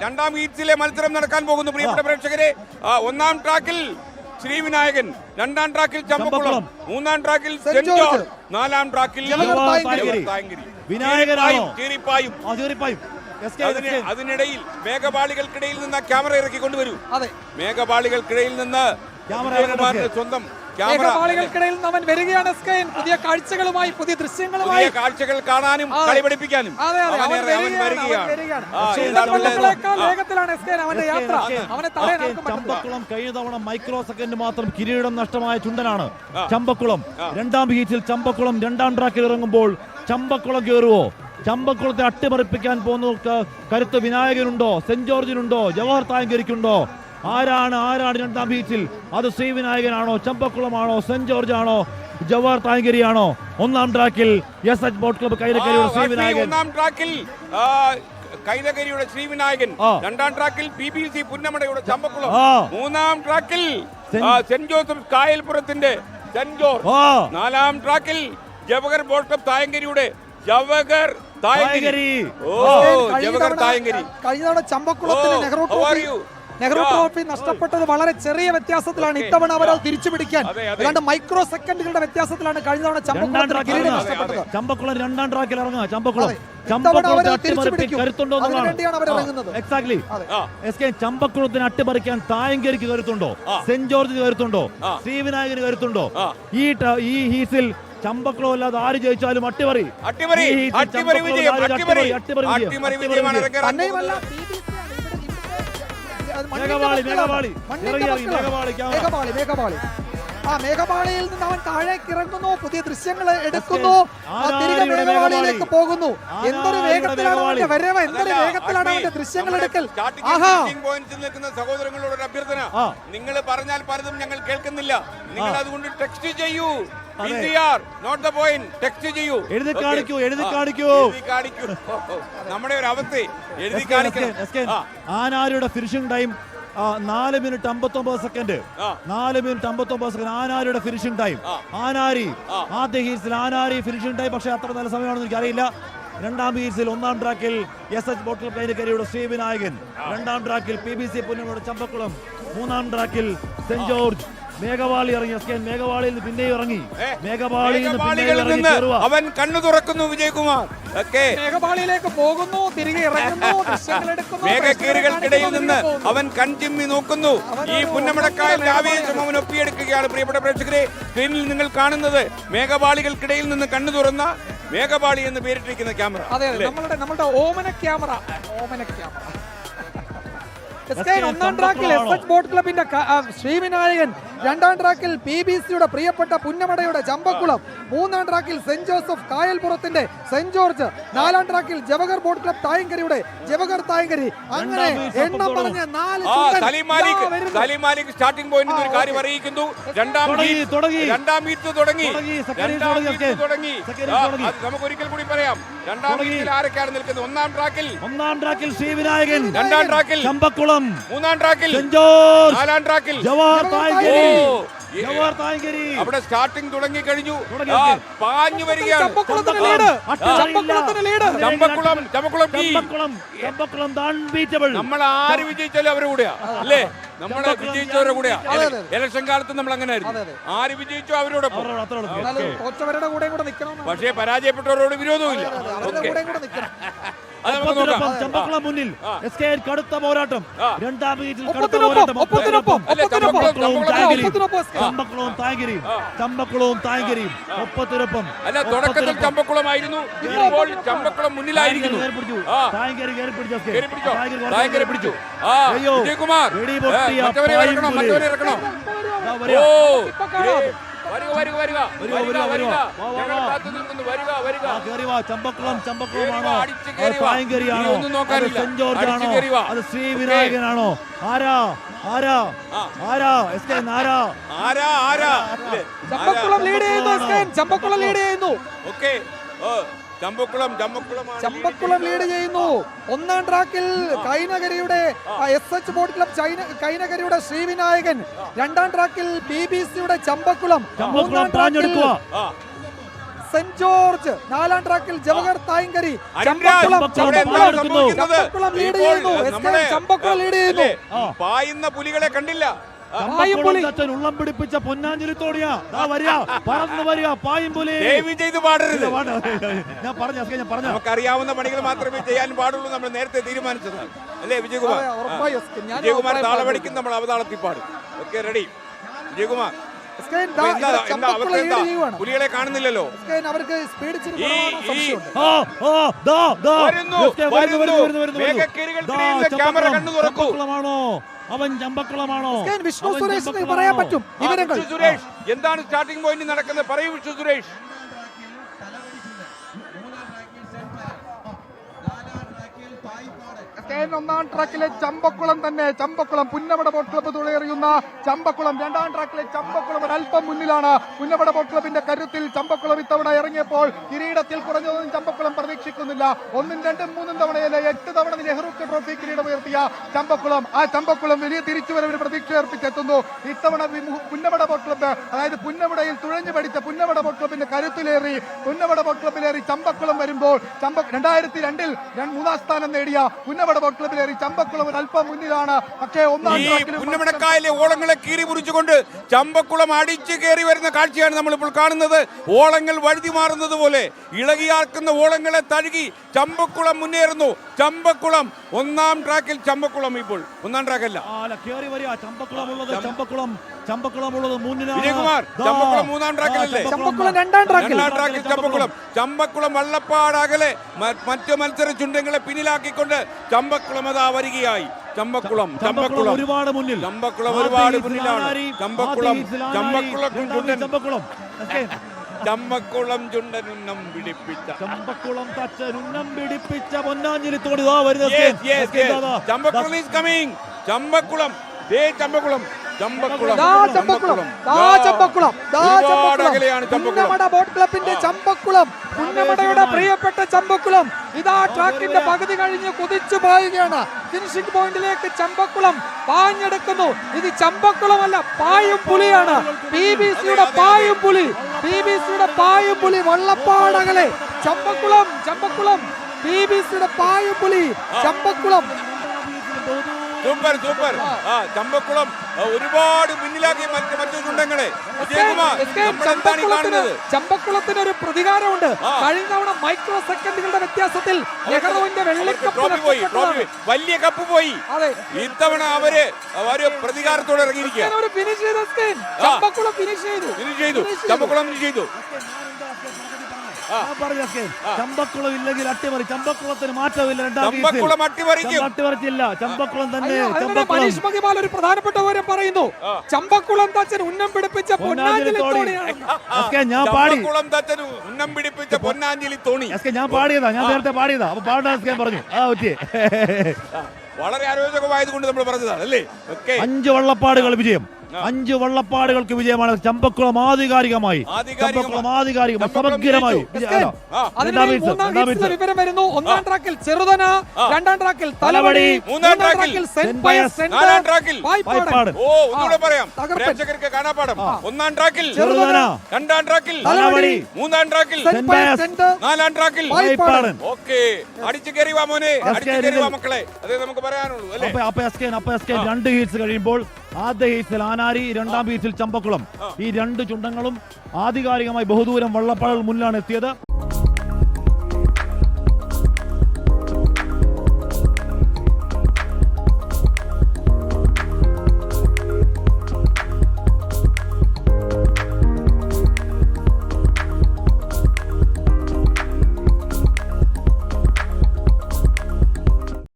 രണ്ടാം ഹീറ്റ്സിലെ മത്സരം നടക്കാൻ പോകുന്നു പ്രിയപ്പെട്ട പ്രേക്ഷകരെ. ഒന്നാം ട്രാക്കിൽ ശ്രീവിനായകൻ, രണ്ടാം ട്രാക്കിൽ ചമ്പക്കുളം, മൂന്നാം ട്രാക്കിൽ സെന്റ് ജോർജ്, നാലാം ട്രാക്കിൽ അതിനിടയിൽ മേഘപാളികൾക്കിടയിൽ നിന്ന് ക്യാമറ ഇറക്കി കൊണ്ടുവരൂ. മേഘപാളികൾക്കിടയിൽ നിന്ന് സ്വന്തം മേഘപാളികൾക്കിടയിൽ അവൻ വരികയാണ്. പുതിയ കാഴ്ചകളുമായി, പുതിയ ദൃശ്യങ്ങളുമായി, കാഴ്ചകൾ കാണാനും കളി പഠിപ്പിക്കാനും അവന്റെ യാത്ര. അവനെ ചമ്പക്കുളം കഴിഞ്ഞ തവണ മൈക്രോ സെക്കൻഡ് മാത്രം കിരീടം നഷ്ടമായ ചുണ്ടനാണ് ചമ്പക്കുളം. രണ്ടാം ഹീറ്റിൽ ചമ്പക്കുളം രണ്ടാം ട്രാക്കിൽ ഇറങ്ങുമ്പോൾ ചമ്പക്കുളം കയറുവോ? ചമ്പക്കുളത്തെ അട്ടിമറിപ്പിക്കാൻ പോകുന്ന കരുത്ത് വിനായകനുണ്ടോ, സെന്റ് ജോർജിനുണ്ടോ, ജവഹർ തായങ്കരിക്കുണ്ടോ? ആരാണ് രണ്ടാം ബീച്ചിൽ? അത് ശ്രീവിനായകനാണോ, ചമ്പക്കുളമാണോ, സെന്റ് ജോർജ് ആണോ, ജവഹർ തായങ്കരിയാണോ? ഒന്നാം ട്രാക്കിൽ SH ബോട്ട് ക്ലബ്ബ് കൈനകരിയുടെ ശ്രീവിനായകൻ, ഒന്നാം ട്രാക്കിൽ കൈനകരിയുടെ ശ്രീവിനായകൻ, രണ്ടാം ട്രാക്കിൽ BBC പുന്നമടയുടെ ചമ്പക്കുളം, മൂന്നാം ട്രാക്കിൽ സെന്റ് ജോസഫ് കായൽപുരത്തിന്റെ സെന്റ് ജോർജ്, നാലാം ട്രാക്കിൽ ജവഹർ ബോട്ട് ക്ലബ്ബ് തായങ്കരിയുടെ ജവഹർ തായങ്കരി. കഴിഞ്ഞ തവണ ചമ്പക്കുളത്തിന് നെഹ്റു ട്രോഫി നഷ്ടപ്പെട്ടത് വളരെ ചെറിയ വ്യത്യാസത്തിലാണ്. ഇത്തവണ അവർ തിരിച്ചു പിടിക്കാൻ ഏതാണ്ട് മൈക്രോ സെക്കൻഡുകളുടെ വ്യത്യാസത്തിലാണ് കഴിഞ്ഞ തവണ ചമ്പക്കുളം രണ്ടാം ട്രാക്കിൽ ഇറങ്ങുക. ചമ്പക്കുളത്തിന് അട്ടിമറിക്കാൻ തായങ്കരിക്ക് കരുത്തുണ്ടോ, സെന്റ് ജോർജിന് കരുത്തുണ്ടോ, ശ്രീവിനായകന് കരുത്തുണ്ടോ? ഈ ഹീസിൽ ചമ്പക്കുളം അല്ലാതെ ആര് ജയിച്ചാലും അട്ടിമറി. മേഘപാളിയിൽ നിന്ന് അവൻ താഴേക്ക് ഇറങ്ങുന്നു, പുതിയ ദൃശ്യങ്ങൾ എടുക്കുന്നു, തിരികെ മേഘപാളിയിലേക്ക് പോകുന്നു. എന്തൊരു വേഗത്തിലാണ് അവന്റെ വരവ്, എന്തൊരു വേഗത്തിലാണ് അവന്റെ ദൃശ്യങ്ങൾ എടുക്കൽ. നിൽക്കുന്ന സഹോദരങ്ങളോട് ഒരു അഭ്യർത്ഥന, നിങ്ങൾ പറഞ്ഞാൽ പലതും ഞങ്ങൾ കേൾക്കുന്നില്ല. നിങ്ങൾ അതുകൊണ്ട് ടെക്സ്റ്റ് ചെയ്യൂ. എഴുതി കാണിക്കൂ. നമ്മുടെ ഒരു അവസ്ഥ എഴുതി കാണിക്കണം. ആനാരിയുടെ finishing time 4 minute 59 second. 4 minute 59 second ആനാരിയുടെ ഫിനിഷിംഗ് ടൈം. ആനാരി ആദ്യ ഹീറ്റ്സിൽ ആനാരി ഫിനിഷിംഗ് ടൈം, പക്ഷേ അത്ര നല്ല സമയമാണെന്ന് എനിക്കറിയില്ല. രണ്ടാം ഹീറ്റ്സിൽ ഒന്നാം ട്രാക്കിൽ SH ബോട്ട് ക്ലബ്ബ് കൈനകരിയുടെ ശ്രീവിനായകൻ, രണ്ടാം ട്രാക്കിൽ BBC പുന്നമടയുടെ ചമ്പക്കുളം, മൂന്നാം ട്രാക്കിൽ സെന്റ് ജോർജ്. മേഘപാളി ഇറങ്ങി. മേഘപാളിയിൽ നിന്ന് പിന്നെയും ഇറങ്ങി. അവൻ കണ്ണു തുറക്കുന്നു. വിജയകുമാർ മേഘപാളിയിലേക്ക് പോകുന്നു, തിരികെ ഇറങ്ങുന്നു, ദൃശ്യങ്ങൾ എടുക്കുന്നു. മേഘക്കീറുകൾക്കിടയിൽ നിന്ന് അവൻ കൺചിമ്മി നോക്കുന്നു. ഈ പുന്നമടക്കായലിന്റെ ആവേശം അവൻ ഒപ്പിയെടുക്കുകയാണ്. പ്രിയപ്പെട്ട പ്രേക്ഷകരെ, സ്ക്രീനിൽ നിങ്ങൾ കാണുന്നത് മേഘപാളികൾക്കിടയിൽ നിന്ന് കണ്ണു തുറന്ന മേഘപാളി എന്ന് പേരിട്ടിരിക്കുന്ന ക്യാമറ. നമ്മുടെ ഓമന ക്യാമറ. ഒന്നാം ട്രാക്കിൽ SH ബോട്ട് ക്ലബിന്റെ ശ്രീവിനായകൻ, രണ്ടാം ട്രാക്കിൽ PBCയുടെ പ്രിയപ്പെട്ട പുന്നമടയുടെ ചമ്പക്കുളം, മൂന്നാം ട്രാക്കിൽ സെന്റ് ജോസഫ് കായൽപുറത്തിന്റെ സെന്റ് ജോർജ്, നാലാം ട്രാക്കിൽ ജവഹർ ബോട്ട് ക്ലബ് തായങ്കരിയുടെ ജവഹർ തായങ്കരി. അങ്ങനെ എണ്ണം പറഞ്ഞ 4 സ്റ്റാർട്ടിംഗ് പോയിന്റ് ഒരു കാര്യം അറിയിക്കുന്നു. രണ്ടാം ഹീറ്റ് തുടങ്ങി. നമുക്ക് ഒരിക്കൽ കൂടി പറയാം. രണ്ടാം ഹീറ്റിൽ ആരൊക്കെയാണ് നിൽക്കുന്നത്? ഒന്നാം ട്രാക്കിൽ ശ്രീവിനായകൻ, രണ്ടാം ട്രാക്കിൽ ചമ്പക്കുളം, മൂന്നാം ട്രാക്കിൽ സെന്റ് ജോർജ്, നാലാം ട്രാക്കിൽ ജവഹർ തായങ്കരി. അവിടെ സ്റ്റാർട്ടിംഗ് തുടങ്ങി കഴിഞ്ഞു. പാഞ്ഞു വരികയാണ് നമ്മൾ ആര് വിജയിച്ചാലും അവരുടെ കൂടെയാ അല്ലേ? നമ്മളെ വിജയിച്ചവരുടെ കൂടെയാ. ഇലക്ഷൻ കാലത്ത് നമ്മൾ അങ്ങനെ ആയിരുന്നു. ആര് വിജയിച്ചോ അവരോടൊപ്പം. പക്ഷേ പരാജയപ്പെട്ടവരോട് വിരോധവും ഇല്ല. ചമ്പക്കുളം മുന്നിൽ കടുത്ത പോരാട്ടം. രണ്ടാം ഹീറ്റിൽ കടുത്ത പോരാട്ടം. ചമ്പക്കുളവും തായങ്കരിയും ഒപ്പത്തിനൊപ്പം. അല്ല, തുടക്കത്തിൽ ചമ്പക്കുളമായിരുന്നു, ഇപ്പോൾ ചമ്പക്കുളം മുന്നിലായിരിക്കുന്നു. തായങ്കരി പിടിച്ചു. വിജയകുമാർ മറ്റവരെ ഇറക്കണം. ചമ്പക്കുളമാണോ, തായങ്കരിയാണോ, സെന്റ് ജോർജ് ആണോ, അത് ശ്രീവിനായകനാണോ? ചമ്പക്കുളം ലീഡ് ചെയ്യുന്നു. ചമ്പക്കുളം ലീഡ് ചെയ്യുന്നു. ഒന്നാം ട്രാക്കിൽ കൈനകരിയുടെ SH ബോട്ട് ക്ലബ് കൈനകരിയുടെ ശ്രീവിനായകൻ, രണ്ടാം ട്രാക്കിൽ BBCയുടെ ചമ്പക്കുളം, മൂന്നാം ട്രാക്കിൽ സെന്റ് ജോർജ്, 4-ാം ട്രാക്കിൽ ജവഹർ തായങ്കരി, ലീഡ് ചെയ്യുന്നു. ചമ്പക്കുളം ലീഡ് ചെയ്യുന്നു. പായുന്ന പുലികളെ കണ്ടില്ല. ഉള്ളം പിടിപ്പിച്ച പൊന്നാഞ്ചലി തോടിയാ പറന്നു വരിക പായുംപുലി. ചെയ്ത് പാടരുത്. ഞാൻ പറഞ്ഞു നമുക്കറിയാവുന്ന പണികൾ മാത്രമേ ചെയ്യാൻ പാടുള്ളൂ. നമ്മൾ നേരത്തെ തീരുമാനിച്ചതാണ് അല്ലേ വിജയകുമാർ? വിജയകുമാർ താളവടിക്കും, നമ്മൾ അവതാളത്തിൽ പാടും. Okay, ready Vijayakumar? പുലികളെ കാണുന്നില്ലല്ലോ. അവർക്ക് സ്പീഡ് ക്യാമറ കണ്ണു തുറക്കൂ. അവൻ ചമ്പക്കുളമാണോ? വിഷ്ണു സുരേഷിന് പറയാൻ പറ്റും വിവരങ്ങൾ. സുരേഷ്, എന്താണ് സ്റ്റാർട്ടിംഗ് പോയിന്റ് നടക്കുന്നത്? പറയൂ വിഷ്ണു സുരേഷ്. ഒന്നാം ട്രാക്കിലെ ചമ്പക്കുളം തന്നെ, ചമ്പക്കുളം പുന്നമട ബോട്ട് ക്ലബ്ബ് തുഴയെറിയുന്ന ചമ്പക്കുളം. 2-ാം ട്രാക്കിലെ ചമ്പക്കുളം ഒരല്പം മുന്നിലാണ്. പുന്നമട ബോട്ട് ക്ലബിന്റെ കരുത്തിൽ ചമ്പക്കുളം ഇത്തവണ ഇറങ്ങിയപ്പോൾ കിരീടത്തിൽ കുറഞ്ഞതൊന്നും ചമ്പക്കുളം പ്രതീക്ഷിക്കുന്നില്ല. 1, 2, 3 തവണയല്ല, 8 തവണ നെഹ്റു ട്രോഫി കിരീടം ഉയർത്തിയ ചമ്പക്കുളം. ആ ചമ്പക്കുളം വലിയ തിരിച്ചുവരവിന് പ്രതീക്ഷ അർപ്പിച്ചെത്തുന്നു. ഇത്തവണ പുന്നമട ബോട്ട് ക്ലബ്ബ്, അതായത് പുന്നമടയിൽ തുഴഞ്ഞു പഠിച്ച പുന്നമട ബോട്ട് ക്ലബിന്റെ കരുത്തിലേറി, പുന്നമട ബോട്ട് ക്ലബിലേറി ചമ്പക്കുളം വരുമ്പോൾ 2002-ൽ 3-ാം സ്ഥാനം നേടിയ പുന്നമട ബോട്ട് ക്ലബിലേറി ചമ്പക്കുളം അല്പം മുന്നിലാണ്. പക്ഷേ പുന്നമടക്കായലെ ഓളങ്ങളെ കീറി മുറിച്ചുകൊണ്ട് ചമ്പക്കുളം അടിച്ചു കയറി വരുന്ന കാഴ്ചയാണ് നമ്മളിപ്പോൾ കാണുന്നത്. ഓളങ്ങൾ വഴുതി മാറുന്നത് പോലെ ഇളകിയാർക്കുന്ന ഓളങ്ങളെ തഴുകി ചമ്പക്കുളം മുന്നേറുന്നു. ചമ്പക്കുളം 1-ാം ട്രാക്കിൽ. ചമ്പക്കുളം ഇപ്പോൾ 1-ാം ട്രാക്കല്ല, ചമ്പക്കുളം ഉള്ളത് മുന്നിലാണ്. വിജയകുമാർ, ചമ്പക്കുളം 3-ാം ട്രാക്കിലല്ലേ? 2-ാം ട്രാക്കിൽ ചമ്പക്കുളം വള്ളപ്പാടകലെ മറ്റു മത്സര ചുണ്ടങ്ങളെ പിന്നിലാക്കിക്കൊണ്ട് ചമ്പക്കുളം അതാ വരികയായി. ചമ്പക്കുളം ഒരുപാട് മുന്നിൽ, ചമ്പക്കുളം ഒരുപാട് മുന്നിലാണ്. ചമ്പക്കുളം ചുണ്ടനുന്നം പിടിപ്പിച്ച പൊന്നാഞ്ചലി തോടി Champakkulam is coming. Champakkulam, Champakkulam Punnamada boat ക്ലബിന്റെ ചമ്പക്കുളം, പുന്നമടയുടെ പ്രിയപ്പെട്ട ചമ്പക്കുളം ഇതാ ട്രാക്കിന്റെ പകുതി കഴിഞ്ഞ് കുതിച്ചു പായുകയാണ്. ഫിനിഷിംഗ് പോയിന്റിലേക്ക് ചമ്പക്കുളം പാഞ്ഞെടുക്കുന്നു. ഇത് ചമ്പക്കുളമല്ല, പായും പുലിയാണ്. BBC-യുടെ പായും പുലി, BBC-യുടെ പായും പുലി വള്ളപ്പാടകലെ ചമ്പക്കുളം. BBC-യുടെ പായും പുലി ചമ്പക്കുളം. സൂപ്പർ. ചമ്പക്കുളം ഒരുപാട് പിന്നിലാക്കി മറ്റു ചുണ്ടങ്ങളെ. ചമ്പക്കുളത്തിന് ഒരു പ്രതികാരമുണ്ട്. കഴിഞ്ഞ തവണ മൈക്രോ സെക്കൻഡുകളുടെ വ്യത്യാസത്തിൽ നെഹ്റുവിന്റെ വലിയ കപ്പ് പോയി. ഇത്തവണ അവര് പ്രതികാരത്തോടെ ഇറങ്ങിയിരിക്കുക. ചമ്പക്കുളം ഫിനിഷ് ചെയ്തു. ചമ്പക്കുളം ഇല്ലെങ്കിൽ അട്ടിമറി. ചമ്പക്കുളത്തിന് മാറ്റമില്ല. അട്ടിമറിച്ചില്ല. ചമ്പക്കുളം തന്നെ. ഒരു പ്രധാനപ്പെട്ട കാര്യം പറയുന്നു. ചമ്പക്കുളം തച്ചൻ ഉന്നം പിടിപ്പിച്ച പൊന്നാഞ്ചലി തോണിയാണ്. ഞാൻ പാടി ഉന്നം പിടിപ്പിച്ച പൊന്നാഞ്ചലി തോണി. ഞാൻ പാടിയതാ, ഞാൻ നേരത്തെ പാടിയതാ. അപ്പൊ പാടാൻ പറഞ്ഞു. വളരെ അരോചകമായതുകൊണ്ട് നമ്മൾ പറഞ്ഞതാണ് അല്ലേ? 5 വള്ളപ്പാടുകൾ വിജയം. 5 വള്ളപ്പാടുകൾക്ക് വിജയമാണ്. ചമ്പക്കുളം ആധികാരികമായി സമഗ്രമായി. വിവരം വരുന്നു. 1-ാം ട്രാക്കിൽ ചെറുതന, 2-ാം ട്രാക്കിൽ തലവടി, 3-ാം ട്രാക്കിൽ സെന്റ് പയസ്, 4-ാം ട്രാക്കിൽ പായ്പാട്. പ്രേക്ഷകർക്ക് കാണാപ്പാടം. 1-ാം ട്രാക്കിൽ ചെറുതന, 2-ാം ട്രാക്കിൽ തലവടി, 3-ാം ട്രാക്കിൽ സെന്റ് പയസ്, 4-ാം ട്രാക്കിൽ പായ്പാട്. ഓക്കെ, അടിച്ചു കയറി വാ മോനെ, അടിച്ചു കയറി വാ മക്കളെ. അതേ നമുക്ക് പറയാനുള്ളൂ അല്ലേ? 2 ഹീറ്റ്സ് കഴിയുമ്പോൾ ആദ്യ ഹീറ്റ്സിൽ ആനാരി, 2-ാം ഹീറ്റ്സിൽ ചമ്പക്കുളം. ഈ 2 ചുണ്ടങ്ങളും ആധികാരികമായി ബഹുദൂരം വള്ളപ്പാടുകൾ മുന്നിലാണ് എത്തിയത്.